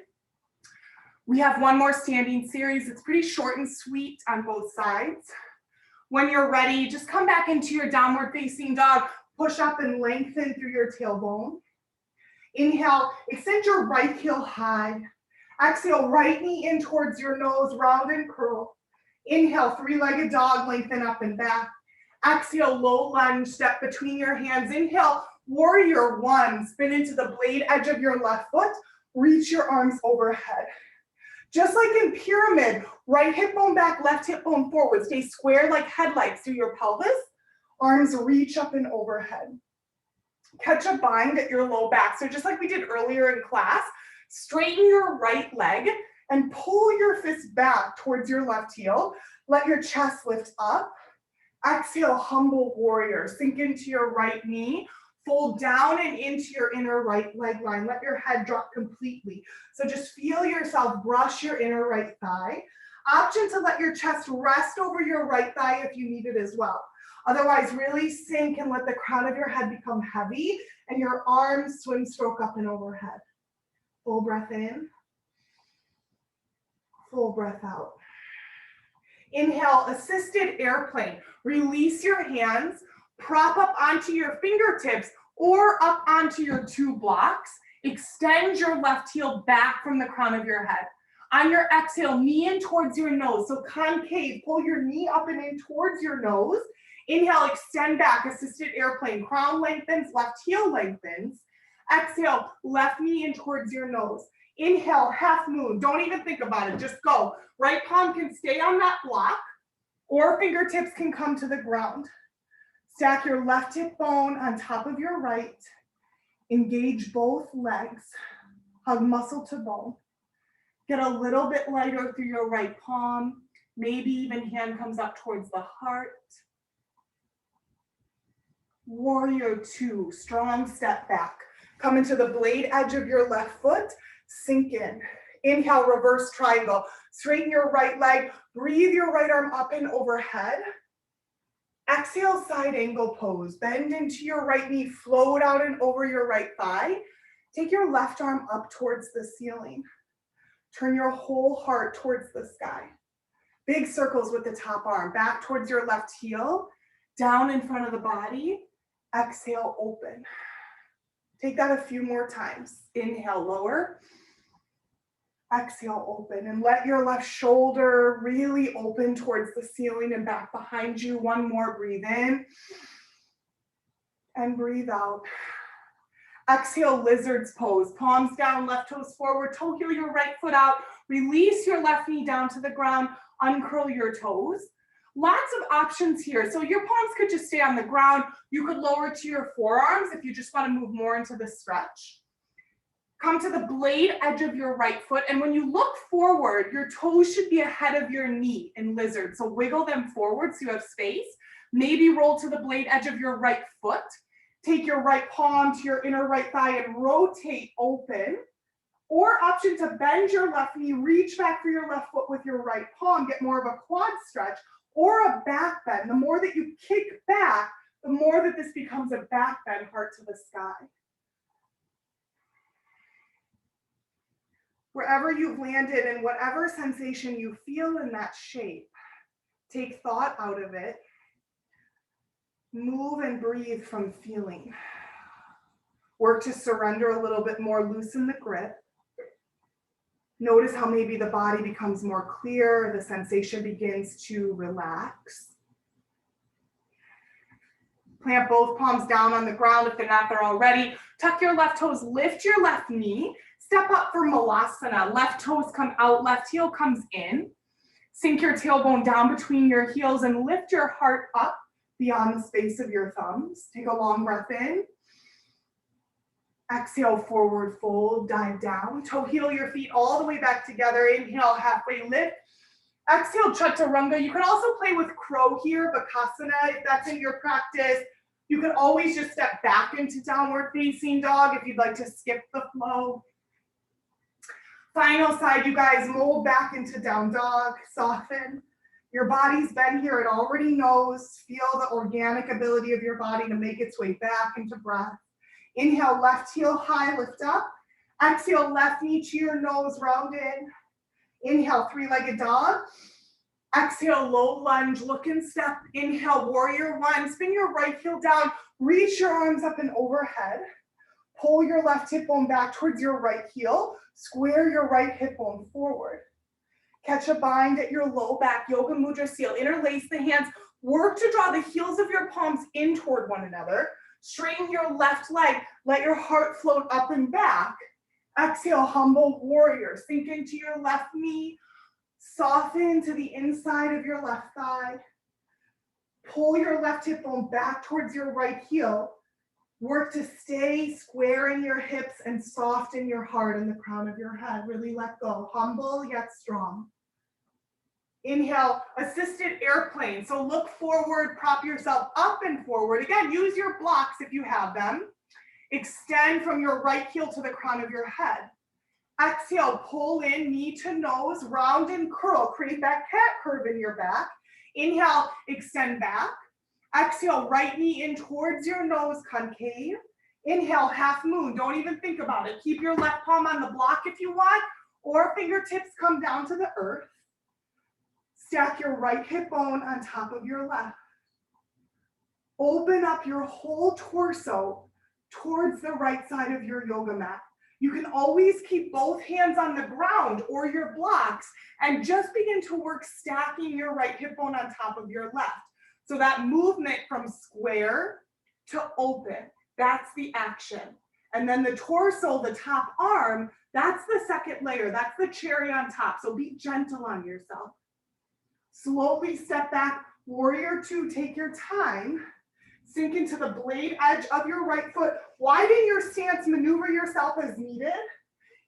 We have one more standing series. It's pretty short and sweet on both sides. When you're ready, just come back into your downward facing dog. Push up and lengthen through your tailbone. Inhale, extend your right heel high. Exhale, right knee in towards your nose, round and curl. Inhale, 3-legged dog, lengthen up and back. Exhale, low lunge, step between your hands. Inhale, warrior 1, spin into the blade edge of your left foot. Reach your arms overhead. Just like in pyramid, right hip bone back, left hip bone forward. Stay square like headlights through your pelvis. Arms reach up and overhead. Catch a bind at your low back. So just like we did earlier in class, straighten your right leg and pull your fist back towards your left heel. Let your chest lift up. Exhale, humble warrior. Sink into your right knee. Fold down and into your inner right leg line. Let your head drop completely. So just feel yourself brush your inner right thigh. Option to let your chest rest over your right thigh if you need it as well. Otherwise, really sink and let the crown of your head become heavy and your arms swim stroke up and overhead. Full breath in. Full breath out. Inhale, assisted airplane. Release your hands. Prop up onto your fingertips or up onto your 2 blocks. Extend your left heel back from the crown of your head. On your exhale, knee in towards your nose. So concave, pull your knee up and in towards your nose. Inhale, extend back, assisted airplane. Crown lengthens, left heel lengthens. Exhale, left knee in towards your nose. Inhale, half moon. Don't even think about it, just go. Right palm can stay on that block or fingertips can come to the ground. Stack your left hip bone on top of your right. Engage both legs. Hug muscle to bone. Get a little bit lighter through your right palm. Maybe even hand comes up towards the heart. Warrior 2, strong step back. Come into the blade edge of your left foot. Sink in. Inhale, reverse triangle. Straighten your right leg. Breathe your right arm up and overhead. Exhale, side angle pose. Bend into your right knee, float out and over your right thigh. Take your left arm up towards the ceiling. Turn your whole heart towards the sky. Big circles with the top arm. Back towards your left heel. Down in front of the body. Exhale, open. Take that a few more times. Inhale, lower. Exhale, open, and let your left shoulder really open towards the ceiling and back behind you. One more, breathe in and breathe out. Exhale, lizard's pose. Palms down, left toes forward, toe heel your right foot out. Release your left knee down to the ground, uncurl your toes. Lots of options here. So your palms could just stay on the ground. You could lower to your forearms if you just want to move more into the stretch. Come to the blade edge of your right foot, and when you look forward, your toes should be ahead of your knee in lizard. So wiggle them forward so you have space. Maybe roll to the blade edge of your right foot. Take your right palm to your inner right thigh and rotate open. Or option to bend your left knee, reach back for your left foot with your right palm, get more of a quad stretch or a back bend. The more that you kick back, the more that this becomes a back bend, heart to the sky. Wherever you've landed and whatever sensation you feel in that shape, take thought out of it. Move and breathe from feeling. Work to surrender a little bit more, loosen the grip. Notice how maybe the body becomes more clear, the sensation begins to relax. Plant both palms down on the ground if they're not there already. Tuck your left toes, lift your left knee. Step up for Malasana. Left toes come out, left heel comes in. Sink your tailbone down between your heels and lift your heart up beyond the space of your thumbs. Take a long breath in. Exhale, forward fold, dive down. Toe heel your feet all the way back together. Inhale, halfway lift. Exhale, chaturanga. You can also play with crow here, bakasana, if that's in your practice. You can always just step back into downward facing dog if you'd like to skip the flow. Final side, you guys, mold back into down dog, soften. Your body's been here, it already knows. Feel the organic ability of your body to make its way back into breath. Inhale, left heel high, lift up. Exhale, left knee to your nose, round in. Inhale, three-legged dog. Exhale, low lunge, look and step. Inhale, warrior one. Spin your right heel down. Reach your arms up and overhead. Pull your left hip bone back towards your right heel. Square your right hip bone forward. Catch a bind at your low back, yoga mudra seal. Interlace the hands. Work to draw the heels of your palms in toward one another. Straighten your left leg. Let your heart float up and back. Exhale, humble warrior. Sink into your left knee. Soften to the inside of your left thigh. Pull your left hip bone back towards your right heel. Work to stay square in your hips and soft in your heart and the crown of your head. Really let go. Humble yet strong. Inhale, assisted airplane. So look forward, prop yourself up and forward. Again, use your blocks if you have them. Extend from your right heel to the crown of your head. Exhale, pull in, knee to nose, round and curl. Create that cat curve in your back. Inhale, extend back. Exhale, right knee in towards your nose, concave. Inhale, half moon. Don't even think about it. Keep your left palm on the block if you want, or fingertips come down to the earth. Stack your right hip bone on top of your left. Open up your whole torso towards the right side of your yoga mat. You can always keep both hands on the ground or your blocks and just begin to work stacking your right hip bone on top of your left. So that movement from square to open, that's the action. And then the torso, the top arm, that's the second layer. That's the cherry on top. So be gentle on yourself. Slowly step back, warrior two, take your time. Sink into the blade edge of your right foot. Widen your stance, maneuver yourself as needed.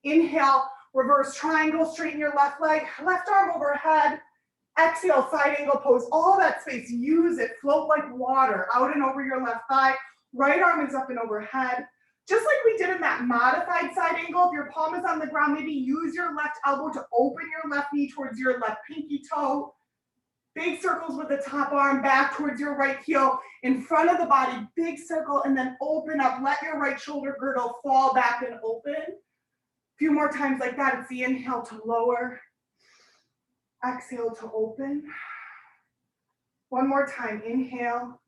Inhale, reverse triangle, straighten your left leg, left arm overhead. Exhale, side angle pose, all that space, use it, float like water, out and over your left thigh. Right arm is up and overhead. Just like we did in that modified side angle, if your palm is on the ground, maybe use your left elbow to open your left knee towards your left pinky toe. Big circles with the top arm back towards your right heel, in front of the body, big circle, and then open up. Let your right shoulder girdle fall back and open. A few more times like that. It's the inhale to lower. Exhale to open. One more time, inhale.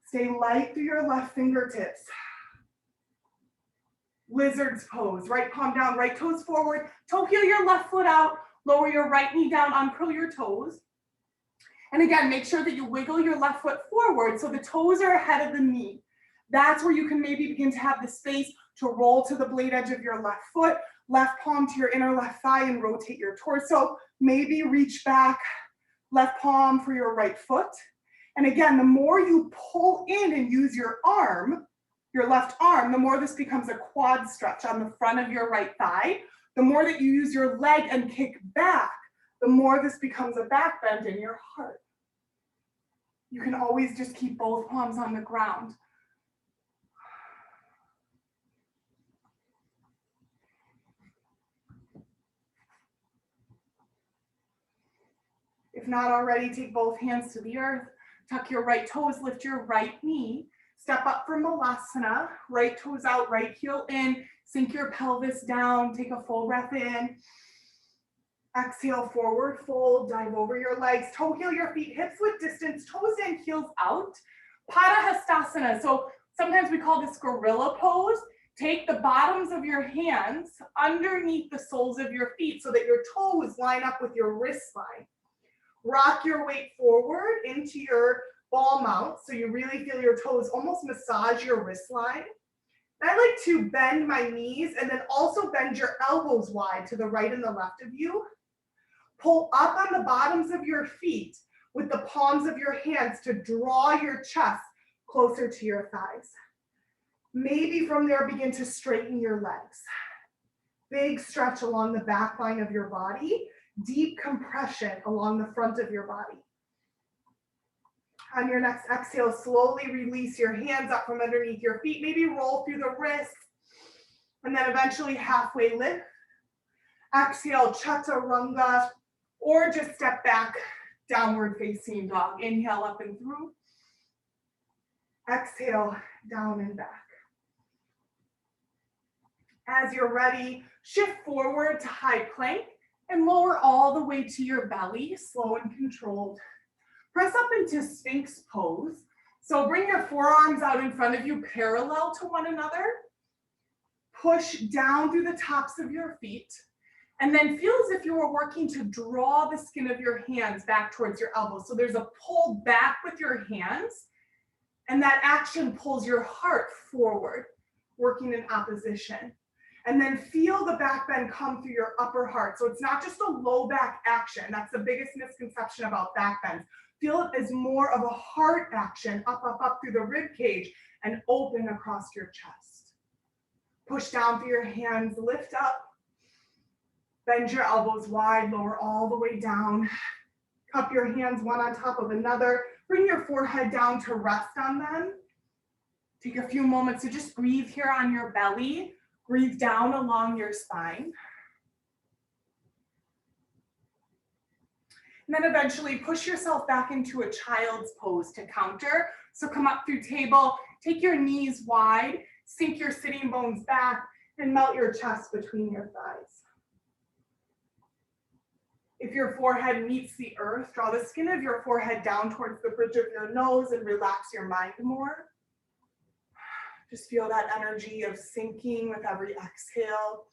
Stay light through your left fingertips. Lizard's pose, right palm down, right toes forward. Toe heel your left foot out. Lower your right knee down, uncurl your toes. And again, make sure that you wiggle your left foot forward so the toes are ahead of the knee. That's where you can maybe begin to have the space to roll to the blade edge of your left foot, left palm to your inner left thigh and rotate your torso. Maybe reach back, left palm for your right foot. And again, the more you pull in and use your arm, your left arm, the more this becomes a quad stretch on the front of your right thigh. The more that you use your leg and kick back, the more this becomes a back bend in your heart. You can always just keep both palms on the ground. If not already, take both hands to the earth. Tuck your right toes, lift your right knee. Step up for Malasana. Right toes out, right heel in. Sink your pelvis down. Take a full breath in. Exhale, forward fold, dive over your legs, toe heel your feet, hips width distance, toes in, heels out. Padahastasana, so sometimes we call this gorilla pose. Take the bottoms of your hands underneath the soles of your feet so that your toes line up with your wrist line. Rock your weight forward into your ball mount, so you really feel your toes almost massage your wrist line. I like to bend my knees and then also bend your elbows wide to the right and the left of you. Pull up on the bottoms of your feet with the palms of your hands to draw your chest closer to your thighs. Maybe from there, begin to straighten your legs. Big stretch along the back line of your body, deep compression along the front of your body. On your next exhale, slowly release your hands up from underneath your feet. Maybe roll through the wrists and then eventually halfway lift. Exhale, chaturanga, or just step back, downward facing dog. Inhale up and through. Exhale, down and back. As you're ready, shift forward to high plank and lower all the way to your belly, slow and controlled. Press up into Sphinx pose. So bring your forearms out in front of you, parallel to one another. Push down through the tops of your feet. And then feel as if you were working to draw the skin of your hands back towards your elbows. So there's a pull back with your hands, and that action pulls your heart forward, working in opposition. And then feel the back bend come through your upper heart. So it's not just a low back action. That's the biggest misconception about back bends. Feel it as more of a heart action, up, up, up through the rib cage and open across your chest. Push down through your hands, lift up, bend your elbows wide, lower all the way down. Cup your hands one on top of another. Bring your forehead down to rest on them. Take a few moments to just breathe here on your belly. Breathe down along your spine. And then eventually push yourself back into a child's pose to counter. So come up through table, take your knees wide, sink your sitting bones back, and melt your chest between your thighs. If your forehead meets the earth, draw the skin of your forehead down towards the bridge of your nose and relax your mind more. Just feel that energy of sinking with every exhale.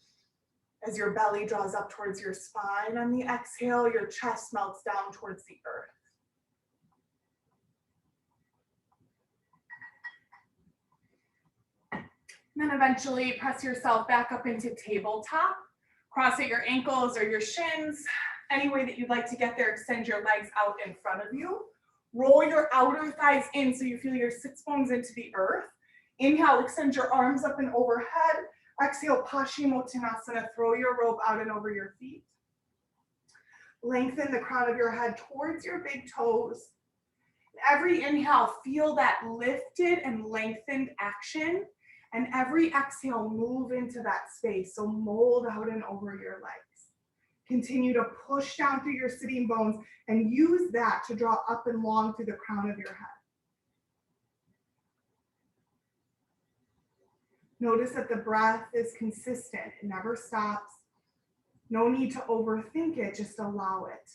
As your belly draws up towards your spine on the exhale, your chest melts down towards the earth. And then eventually press yourself back up into tabletop. Cross at your ankles or your shins. Any way that you'd like to get there, extend your legs out in front of you. Roll your outer thighs in so you feel your sits bones into the earth. Inhale, extend your arms up and overhead. Exhale, Paschimottanasana, throw your robe out and over your feet. Lengthen the crown of your head towards your big toes. Every inhale, feel that lifted and lengthened action. And every exhale, move into that space. So mold out and over your legs. Continue to push down through your sitting bones and use that to draw up and long through the crown of your head. Notice that the breath is consistent. It never stops. No need to overthink it, just allow it.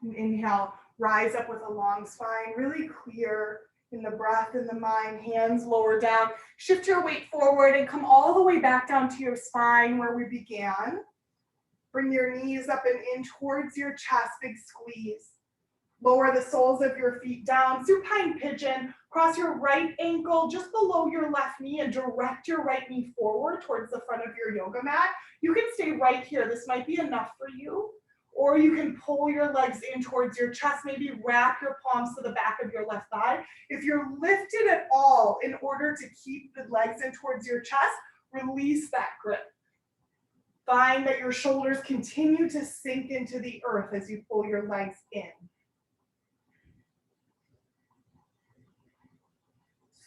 And inhale, rise up with a long spine, really clear in the breath and the mind, hands lower down. Shift your weight forward and come all the way back down to your spine where we began. Bring your knees up and in towards your chest, big squeeze. Lower the soles of your feet down, supine pigeon. Cross your right ankle just below your left knee and direct your right knee forward towards the front of your yoga mat. You can stay right here. This might be enough for you. Or you can pull your legs in towards your chest, maybe wrap your palms to the back of your left thigh. If you're lifted at all in order to keep the legs in towards your chest, release that grip. Find that your shoulders continue to sink into the earth as you pull your legs in.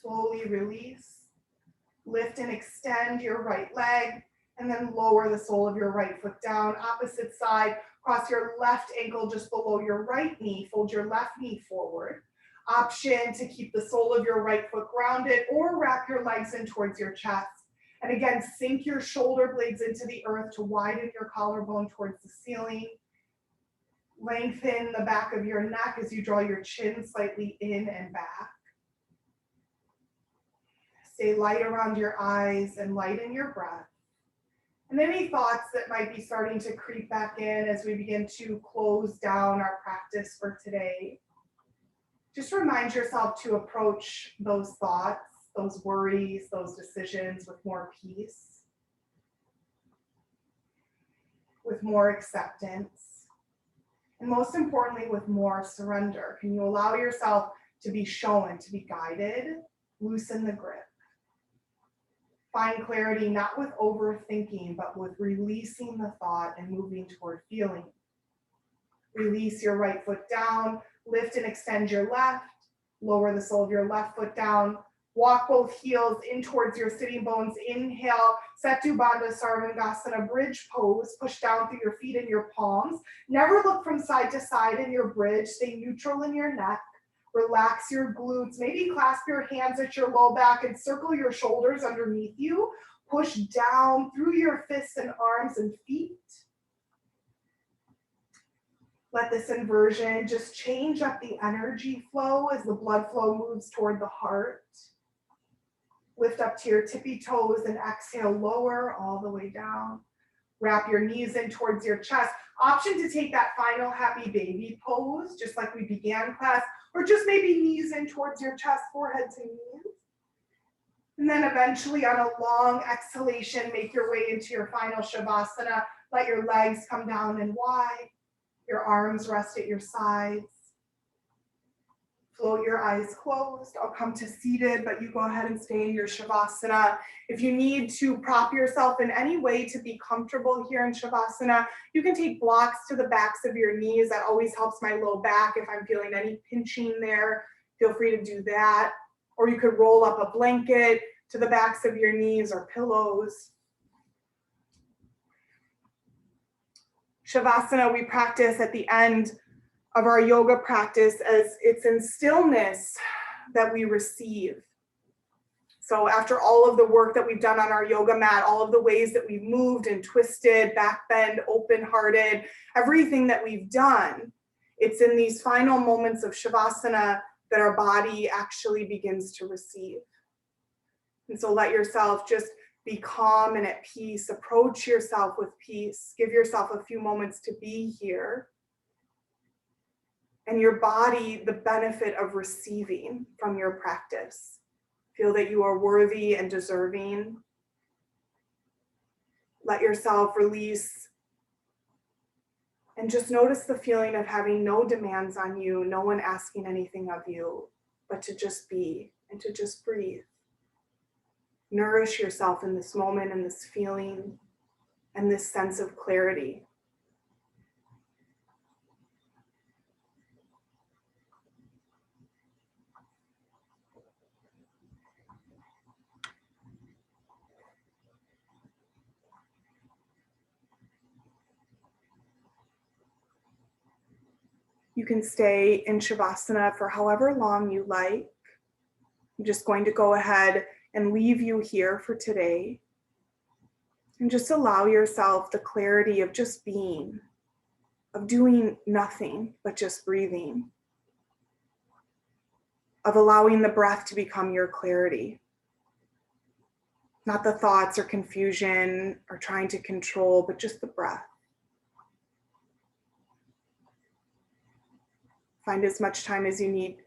Slowly release. Lift and extend your right leg, and then lower the sole of your right foot down. Opposite side, cross your left ankle just below your right knee. Fold your left knee forward. Option to keep the sole of your right foot grounded or wrap your legs in towards your chest. And again, sink your shoulder blades into the earth to widen your collarbone towards the ceiling. Lengthen the back of your neck as you draw your chin slightly in and back. Stay light around your eyes and light in your breath. And any thoughts that might be starting to creep back in as we begin to close down our practice for today, just remind yourself to approach those thoughts, those worries, those decisions with more peace, with more acceptance, and most importantly, with more surrender. Can you allow yourself to be shown, to be guided? Loosen the grip. Find clarity not with overthinking, but with releasing the thought and moving toward feeling. Release your right foot down, lift and extend your left, lower the sole of your left foot down, walk both heels in towards your sitting bones. Inhale, Setu Bandha Sarvangasana, bridge pose, push down through your feet and your palms. Never look from side to side in your bridge, stay neutral in your neck. Relax your glutes, maybe clasp your hands at your low back and circle your shoulders underneath you. Push down through your fists and arms and feet. Let this inversion just change up the energy flow as the blood flow moves toward the heart. Lift up to your tippy toes and exhale, lower all the way down. Wrap your knees in towards your chest. Option to take that final happy baby pose, just like we began class, or just maybe knees in towards your chest, forehead to knees. And then eventually on a long exhalation, make your way into your final Shavasana. Let your legs come down and wide. Your arms rest at your sides. Float your eyes closed. I'll come to seated, but you go ahead and stay in your Shavasana. If you need to prop yourself in any way to be comfortable here in Shavasana, you can take blocks to the backs of your knees. That always helps my low back. If I'm feeling any pinching there, feel free to do that. Or you could roll up a blanket to the backs of your knees or pillows. Shavasana we practice at the end of our yoga practice, as it's in stillness that we receive. So after all of the work that we've done on our yoga mat, all of the ways that we've moved and twisted, back bend, open-hearted, everything that we've done, it's in these final moments of Shavasana that our body actually begins to receive. And so let yourself just be calm and at peace. Approach yourself with peace. Give yourself a few moments to be here. And your body the benefit of receiving from your practice. Feel that you are worthy and deserving. Let yourself release and just notice the feeling of having no demands on you, no one asking anything of you, but to just be and to just breathe. Nourish yourself in this moment and this feeling and this sense of clarity. You can stay in Shavasana for however long you like. I'm just going to go ahead and leave you here for today. And just allow yourself the clarity of just being, of doing nothing but just breathing, of allowing the breath to become your clarity. Not the thoughts or confusion or trying to control, but just the breath. Find as much time as you need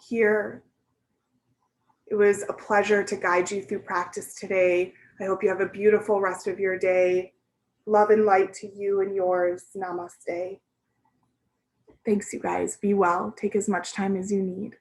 here. It was a pleasure to guide you through practice today. I hope you have a beautiful rest of your day. Love and light to you and yours. Namaste. Thanks, you guys. Be well. Take as much time as you need.